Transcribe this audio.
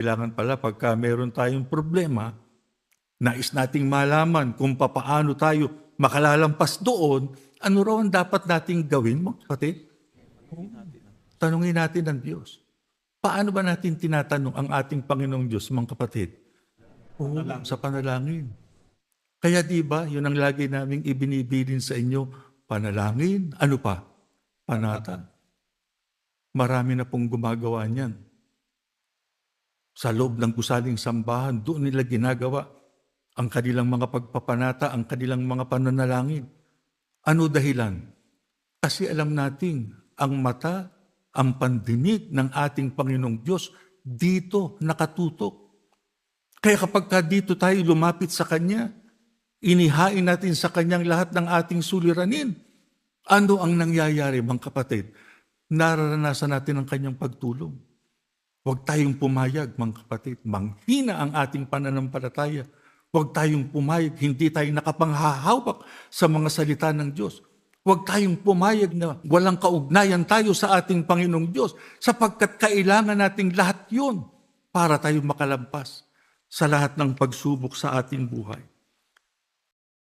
Kailangan pala pagka meron tayong problema, nais nating malaman kung papaano tayo makalalampas doon, ano raw ang dapat nating gawin, mga kapatid? Tanungin natin ang Diyos. Paano ba natin tinatanong ang ating Panginoong Diyos, mga kapatid? Oo, sa panalangin. Kaya di ba, yun ang lagi naming ibinibilin sa inyo, panalangin, ano pa? Panata. Marami na pong gumagawa niyan. Sa loob ng gusaling sambahan, doon nila ginagawa ang kanilang mga pagpapanata, ang kanilang mga pananalangin. Ano dahilan? Kasi alam natin, ang mata, ang pandinig ng ating Panginoong Diyos, dito nakatutok. Kaya kapag dito tayo lumapit sa Kanya, inihain natin sa Kanyang lahat ng ating suliranin. Ano ang nangyayari, mga kapatid? Nararanasan natin ang Kanyang pagtulong. Huwag tayong pumayag, mga kapatid. Manghina ang ating pananampalataya. Huwag tayong pumayag, hindi tayo nakapanghahawak sa mga salita ng Diyos. Huwag tayong pumayag na walang kaugnayan tayo sa ating Panginoong Diyos sapagkat kailangan nating lahat yun para tayo makalampas sa lahat ng pagsubok sa ating buhay.